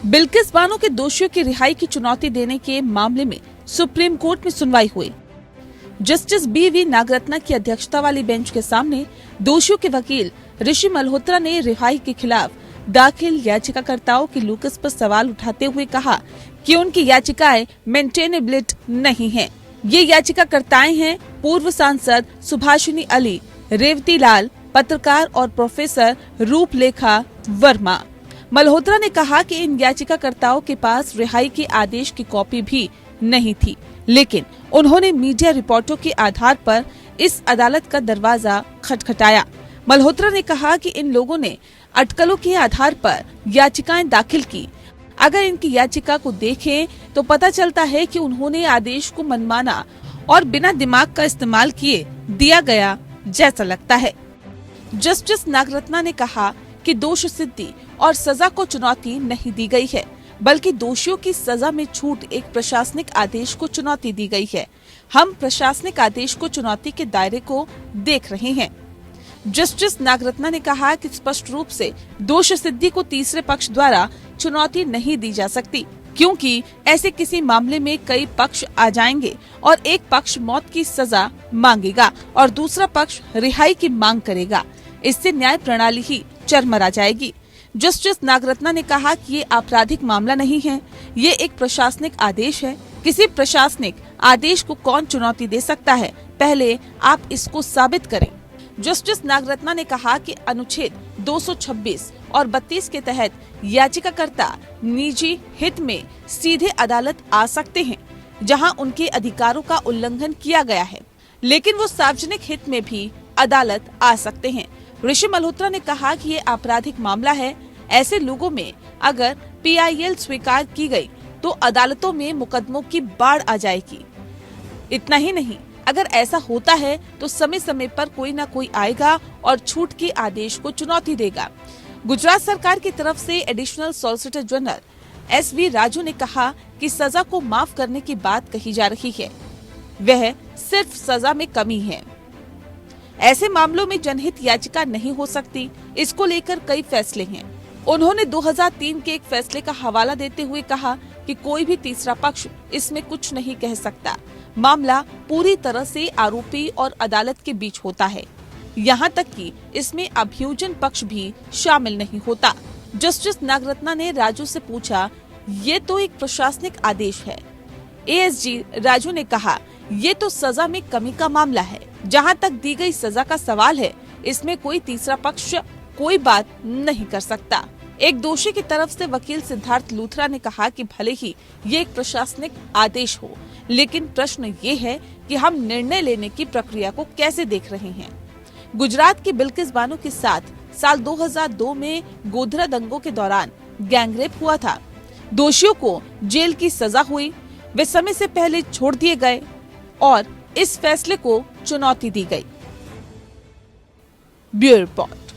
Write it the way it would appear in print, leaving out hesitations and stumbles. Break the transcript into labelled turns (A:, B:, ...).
A: बिल्किस बानो के दोषियों की रिहाई की चुनौती देने के मामले में सुप्रीम कोर्ट में सुनवाई हुई। Justice BV. नागरत्ना की अध्यक्षता वाली बेंच के सामने दोषियों के वकील ऋषि मल्होत्रा ने रिहाई के खिलाफ दाखिल याचिकाकर्ताओं की लुकस पर सवाल उठाते हुए कहा कि उनकी याचिकाएं मेंटेनेबिलिटी नहीं हैं। ये याचिकाकर्ताएं हैं पूर्व सांसद सुभाषिनी अली, रेवती लाल, पत्रकार और प्रोफेसर रूपलेखा वर्मा। मल्होत्रा ने कहा कि इन याचिकाकर्ताओं के पास रिहाई के आदेश की कॉपी भी नहीं थी, लेकिन उन्होंने मीडिया रिपोर्टों के आधार पर इस अदालत का दरवाजा खटखटाया। मल्होत्रा ने कहा कि इन लोगों ने अटकलों के आधार पर याचिकाएं दाखिल की। अगर इनकी याचिका को देखें तो पता चलता है कि उन्होंने आदेश को मनमाना और बिना दिमाग का इस्तेमाल किए दिया गया जैसा लगता है। जस्टिस नागरत्ना ने कहा कि दोष सिद्धि और सजा को चुनौती नहीं दी गई है, बल्कि दोषियों की सजा में छूट एक प्रशासनिक आदेश को चुनौती दी गई है। हम प्रशासनिक आदेश को चुनौती के दायरे को देख रहे हैं। जस्टिस नागरत्ना ने कहा कि स्पष्ट रूप से दोष सिद्धि को तीसरे पक्ष द्वारा चुनौती नहीं दी जा सकती, क्योंकि ऐसे किसी मामले में कई पक्ष आ जाएंगे और एक पक्ष मौत की सजा मांगेगा और दूसरा पक्ष रिहाई की मांग करेगा। इससे न्याय प्रणाली ही चरमरा जाएगी। जस्टिस नागरत्ना ने कहा कि ये आपराधिक मामला नहीं है, ये एक प्रशासनिक आदेश है। किसी प्रशासनिक आदेश को कौन चुनौती दे सकता है, पहले आप इसको साबित करें। जस्टिस नागरत्ना ने कहा कि अनुच्छेद 226 और 32 के तहत याचिकाकर्ता निजी हित में सीधे अदालत आ सकते हैं, जहां उनके अधिकारों का उल्लंघन किया गया है, लेकिन वो सार्वजनिक हित में भी अदालत आ सकते हैं। ऋषि मल्होत्रा ने कहा कि ये आपराधिक मामला है। ऐसे लोगों में अगर PIL स्वीकार की गई तो अदालतों में मुकदमों की बाढ़ आ जाएगी। इतना ही नहीं, अगर ऐसा होता है तो समय समय पर कोई न कोई आएगा और छूट के आदेश को चुनौती देगा। गुजरात सरकार की तरफ से additional solicitor general SV Raju ने कहा कि सजा को माफ करने की बात कही जा रही है, वह सिर्फ सजा में कमी है। ऐसे मामलों में जनहित याचिका नहीं हो सकती, इसको लेकर कई फैसले हैं। उन्होंने 2003 के एक फैसले का हवाला देते हुए कहा कि कोई भी तीसरा पक्ष इसमें कुछ नहीं कह सकता। मामला पूरी तरह से आरोपी और अदालत के बीच होता है, यहाँ तक कि इसमें अभियोजन पक्ष भी शामिल नहीं होता। जस्टिस नागरत्ना ने राजू से पूछा, ये तो एक प्रशासनिक आदेश है। ASG राजू ने कहा, ये तो सजा में कमी का मामला है। जहाँ तक दी गई सजा का सवाल है, इसमें कोई तीसरा पक्ष कोई बात नहीं कर सकता। एक दोषी की तरफ से वकील सिद्धार्थ लूथरा ने कहा कि भले ही ये एक प्रशासनिक आदेश हो, लेकिन प्रश्न ये है कि हम निर्णय लेने की प्रक्रिया को कैसे देख रहे हैं। गुजरात की बिल्किस बानो के साथ साल 2002 में गोधरा दंगों के दौरान गैंगरेप हुआ था। दोषियों को जेल की सजा हुई, वे समय से पहले छोड़ दिए गए और इस फैसले को चुनौती दी गई। Bureau report.